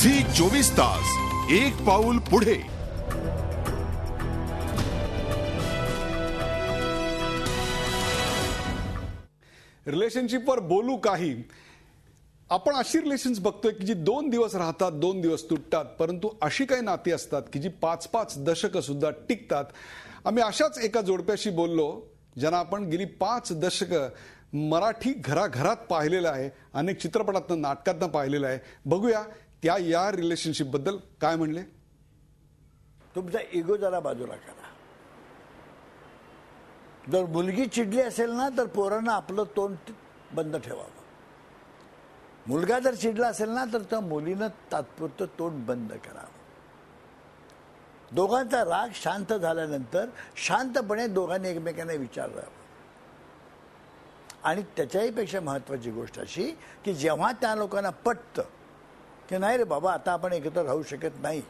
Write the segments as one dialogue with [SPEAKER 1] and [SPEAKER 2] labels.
[SPEAKER 1] Zee 24 तास एक पाऊल पुढे.
[SPEAKER 2] रिलेशनशिपवर बोलू काही. आपण अशी रिलेशन्स बघतोय की जी 2 दिवस राहतात, 2 दिवस तुटतात, परंतु अशी काही नाती असतात की जी 5-5 दशकं सुद्धा टिकतात. आम्ही अशाच एका जोडप्याशी बोललो ज्यांना आपण गेली 5 दशकं मराठी घराघरात पाहिलेलं आहे, अनेक चित्रपटातनं नाटकातनं पाहिलेलं आहे. बघूया त्या या रिलेशनशिप बद्दल काय म्हणले.
[SPEAKER 3] तुमचा इगो जरा बाजूला करा. जर मुलगी चिडली असेल ना तर पोरांना आपलं तोंड बंद ठेवावं. मुलगा जर चिडला असेल ना तर त्या मुलीनं तात्पुरतं तोंड बंद करावं. दोघांचा राग शांत झाल्यानंतर शांतपणे दोघांनी एकमेकांना विचारावं. आणि त्याच्याही पेक्षा महत्त्वाची गोष्ट अशी की जेव्हा त्या लोकांना पटतं की नाही रे बाबा आता आपण एकत्र राहू शकत नाही,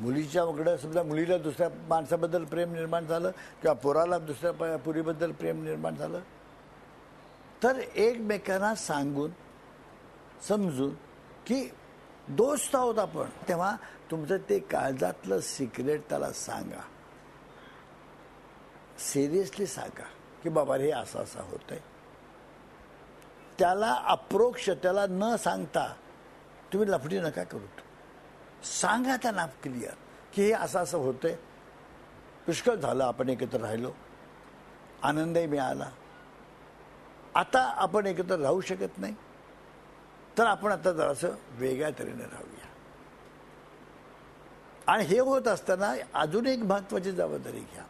[SPEAKER 3] मुलीच्याकडं समजा मुलीला दुसऱ्या माणसाबद्दल प्रेम निर्माण झालं किंवा पोराला दुसऱ्या पुरीबद्दल प्रेम निर्माण झालं, तर एकमेकांना सांगून समजून की दोस्त आहोत आपण, तेव्हा तुमचं ते काळजातलं सिक्रेट त्याला सांगा. सिरियसली सांगा की बाबा हे असं असं होतंय. त्याला अप्रोक्ष त्याला न सांगता तुम्ही लफडी नका करू. सांगा त्यांना क्लिअर की हे असं असं होतंय, पुष्कळ झालं आपण एकत्र राहिलो, आनंदही मिळाला, आता आपण एकत्र राहू शकत नाही, तर आपण आता जरासं वेगळ्या तऱ्हेने राहूया. आणि हे होत असताना अजून एक महत्त्वाची जबाबदारी घ्या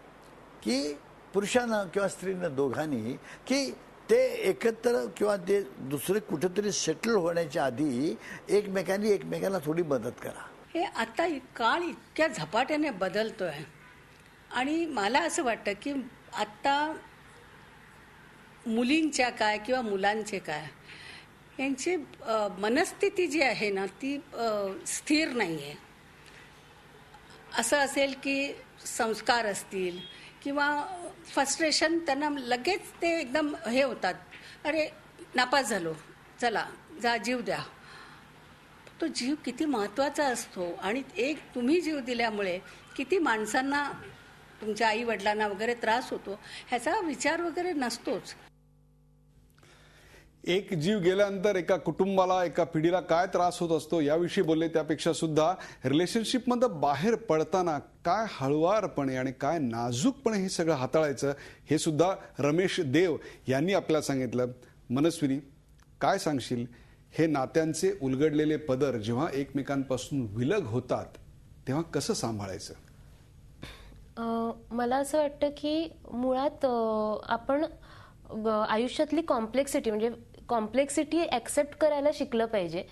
[SPEAKER 3] की पुरुषानं किंवा स्त्रीनं दोघांनी की ते एकत्र किंवा ते दुसरे कुठेतरी सेटल होण्याच्या आधी एकमेकांनी एकमेकांना थोडी मदत करा.
[SPEAKER 4] हे आता काळ इतक्या झपाट्याने बदलतोय आणि मला असं वाटतं की आता मुलींच्या काय किंवा मुलांचे काय यांची मनस्थिती जी आहे ना ती स्थिर नाही आहे. असं असेल की संस्कार असतील किंवा फ्रस्ट्रेशन त्यांना लगेच ते एकदम हे होतात, अरे नापास झालो, चला जा जीव द्या. तो जीव किती महत्त्वाचा असतो आणि एक तुम्ही जीव दिल्यामुळे किती माणसांना तुमच्या आई वडिलांना वगैरे त्रास होतो ह्याचा विचार वगैरे नसतोच.
[SPEAKER 2] एक जीव गेल्यानंतर एका कुटुंबाला एका पिढीला काय त्रास होत असतो याविषयी बोलले. त्यापेक्षा सुद्धा रिलेशनशिपमध्ये बाहेर पडताना काय हळुवारपणे आणि काय नाजूकपणे हे सगळं हाताळायचं हे सुद्धा रमेश देव यांनी आपल्याला सांगितलं. मनस्विनी, काय सांगशील, हे नात्यांचे उलगडलेले पदर जेव्हा एकमेकांपासून विलग होतात तेव्हा कसं सांभाळायचं?
[SPEAKER 5] मला असं वाटतं की मुळात आपण आयुष्यातली कॉम्प्लेक्सिटी म्हणजे कॉम्प्लेक्सिटी ॲक्सेप्ट करायला शिकलं पाहिजे.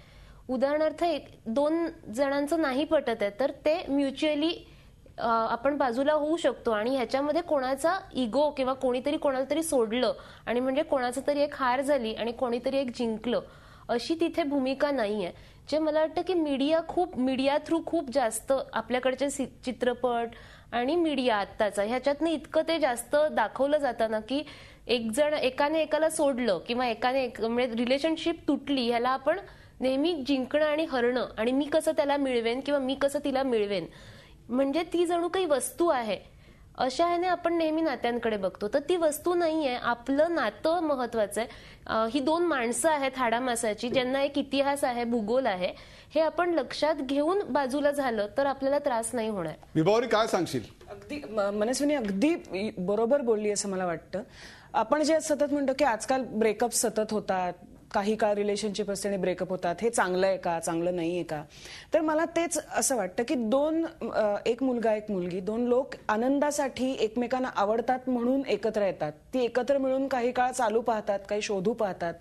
[SPEAKER 5] उदाहरणार्थ 2 जणांचं नाही पटत आहे तर ते म्युच्युअली आपण बाजूला होऊ शकतो आणि ह्याच्यामध्ये कोणाचा इगो किंवा कोणीतरी कोणाला तरी सोडलं आणि म्हणजे कोणाचं तरी एक हार झाली आणि कोणीतरी एक जिंकलं अशी तिथे भूमिका नाही आहे. जे मला वाटतं की मीडिया थ्रू खूप जास्त आपल्याकडचे चित्रपट आणि मीडिया आत्ताचा ह्याच्यातनं इतकं ते जास्त दाखवलं जातं ना की एकाने एकाला सोडलं किंवा म्हणजे रिलेशनशिप तुटली ह्याला आपण नेहमी जिंकणं आणि हरणं आणि मी कसं त्याला मिळवेन किंवा मी कसं तिला मिळवेन म्हणजे ती जणू काही वस्तू आहे अशा ह्याने आपण नेहमी नात्यांकडे बघतो. तर ती वस्तू नाहीये, आपलं नातं महत्वाचं आहे. ही 2 माणसं आहेत हाडामासाची ज्यांना एक इतिहास आहे, भूगोल आहे, हे आपण लक्षात घेऊन बाजूला झालं तर आपल्याला त्रास नाही होणार.
[SPEAKER 2] विभावरी, काय सांगशील?
[SPEAKER 6] अगदी मनस्विनी अगदी बरोबर बोलली असं मला वाटतं. आपण जे सतत म्हणतो की आजकाल ब्रेकअप सतत होतात, काही काळ रिलेशनशिप असते आणि ब्रेकअप होतात, हे चांगलं आहे का चांगलं नाही आहे का, तर मला तेच असं वाटतं की एक मुलगा एक मुलगी 2 लोक आनंदासाठी एकमेकांना आवडतात म्हणून एकत्र येतात. ती एकत्र मिळून काही काळ चालू पाहतात, काही शोधू पाहतात,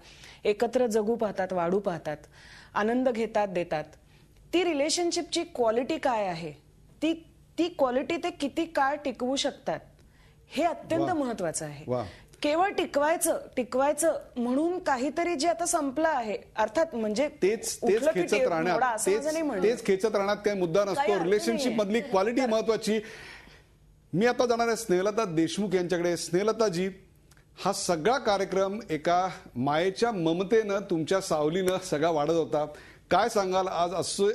[SPEAKER 6] एकत्र जगू पाहतात, वाढू पाहतात, आनंद घेतात देतात. ती रिलेशनशिपची क्वालिटी काय आहे, ती क्वालिटी ते किती काळ टिकवू शकतात हे अत्यंत महत्वाचं आहे. केवळ टिकवायचं म्हणून काहीतरी जे आता संपलं आहे अर्थात म्हणजे
[SPEAKER 2] तेच खेचत राहण्यात काही मुद्दा नसतो. रिलेशनशिप मधली क्वालिटी महत्वाची. मी आता जाणार आहे स्नेहलता देशमुख यांच्याकडे. स्नेहलताजी, हा सगळा कार्यक्रम एका मायेच्या ममतेनं तुमच्या सावलीनं सगळा वाढत होता. काय सांगाल आज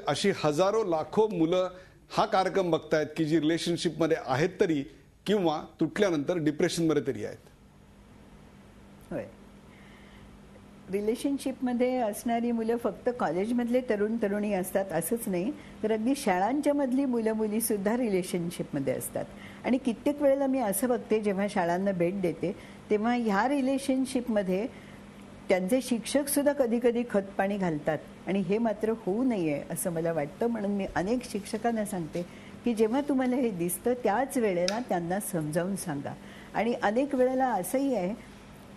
[SPEAKER 2] अशी हजारो लाखो मुलं हा कार्यक्रम बघतायत की जी रिलेशनशिपमध्ये आहेत तरी किंवा तुटल्यानंतर डिप्रेशनमध्ये तरी आहेत?
[SPEAKER 7] होय, रिलेशनशिपमध्ये असणारी मुलं फक्त कॉलेजमधले तरुण तरुणी असतात असंच नाही, तर अगदी शाळांच्या मधली मुलं मुली सुद्धा रिलेशनशिपमध्ये असतात. आणि कित्येक वेळेला मी असं बघते, जेव्हा शाळांना भेट देते तेव्हा ह्या रिलेशनशिपमध्ये त्यांचे शिक्षक सुद्धा कधी कधी खतपाणी घालतात. आणि हे मात्र होऊ नये असं मला वाटतं. म्हणून मी अनेक शिक्षकांना सांगते की जेव्हा तुम्हाला हे दिसतं त्याच वेळेला त्यांना समजावून सांगा. आणि अनेक वेळेला असंही आहे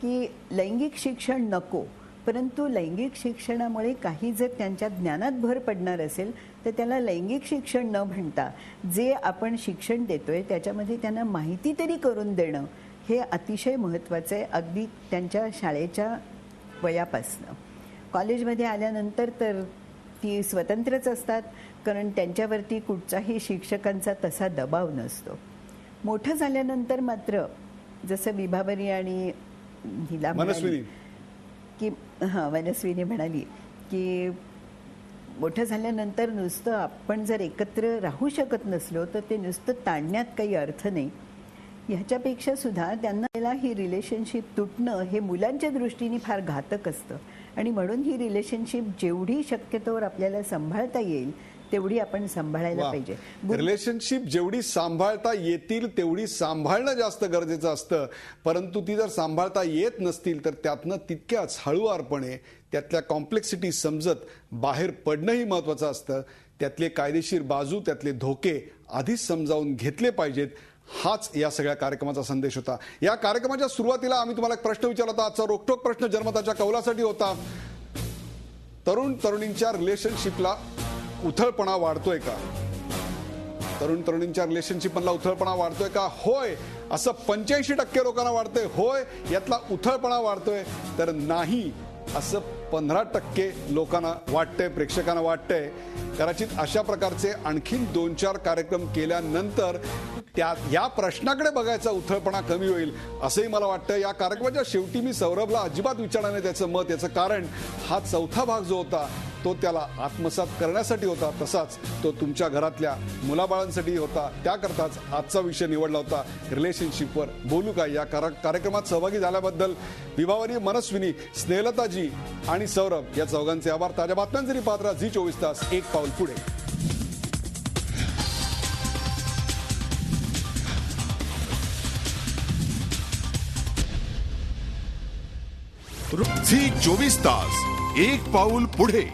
[SPEAKER 7] की लैंगिक शिक्षण नको, परंतु लैंगिक शिक्षणामुळे काही जर त्यांच्या ज्ञानात भर पडणार असेल तर त्याला लैंगिक शिक्षण न म्हणता जे आपण शिक्षण देतोय त्याच्यामध्ये त्यांना माहिती तरी करून देणं हे अतिशय महत्त्वाचं आहे, अगदी त्यांच्या शाळेच्या वयापासनं. कॉलेजमध्ये आल्यानंतर तर ती स्वतंत्रच असतात, कारण त्यांच्यावरती कुठचाही शिक्षकांचा तसा दबाव नसतो. मोठं झाल्यानंतर मात्र जसं विभावरी आणि हिला
[SPEAKER 2] मनस्विनी
[SPEAKER 7] की मनस्विनी म्हणाली की मोठं झाल्यानंतर नुसतं आपण जर एकत्र राहू शकत नसलो तर ते नुसतं ताणण्यात काही अर्थ नाही. ह्याच्यापेक्षा सुद्धा त्यांना ही रिलेशनशिप तुटणं हे मुलांच्या दृष्टीने फार घातक असतं. आणि म्हणून ही रिलेशनशिप जेवढी शक्यतोवर आपल्याला सांभाळता येईल तेवढी आपण सांभाळायला पाहिजे.
[SPEAKER 2] रिलेशनशिप जेवढी सांभाळता येतील तेवढी सांभाळणं जास्त गरजेचं असतं, परंतु ती जर सांभाळता येत नसतील तर त्यातनं तितक्याच हळुवारपणे त्यातल्या कॉम्प्लेक्सिटी समजत बाहेर पडणंही महत्त्वाचं असतं. त्यातले कायदेशीर बाजू, त्यातले धोके आधीच समजावून घेतले पाहिजेत. हाच या सगळ्या कार्यक्रमाचा संदेश होता. या कार्यक्रमाच्या सुरुवातीला आम्ही तुम्हाला एक प्रश्न विचारला होता. आजचा रोखठोक प्रश्न जनमताच्या कौलासाठी होता, तरुण तरुणींच्या रिलेशनशिपला उथळपणा वाढतोय का? तरुण तरुणींच्या रिलेशनशिपला उथळपणा वाढतोय का? होय असं 85% लोकांना वाटतंय. होय यातला उथळपणा वाढतोय. तर नाही असं 15% लोकांना वाटतंय, प्रेक्षकांना वाटतंय. कदाचित अशा प्रकारचे आणखीन 2-4 कार्यक्रम केल्यानंतर या प्रश्नाकडे बघायचा उथळपणा कमी होईल असंही मला वाटतं. या कार्यक्रमाच्या शेवटी मी सौरभला अजिबात विचारणार नाही त्याचं मत. याचं कारण हा चौथा भाग जो होता तो त्याला आत्मसात करण्यासाठी होता, तसाच तो तुमच्या घरातल्या मुलाबाळांसाठी होता. त्याकरताच आजचा विषय निवडला होता. रिलेशनशिपवर बोलू काय? या कार्यक्रमात सहभागी झाल्याबद्दल विभावरी, मनस्विनी, स्नेहलताजी आणि सौरभ या चौघांचे आभार. ताज्या बातम्यांसाठी पाहत राहा झी 24 तास. एक पाऊल पुढे.
[SPEAKER 1] झी 24 तास. एक पाऊल पुढे.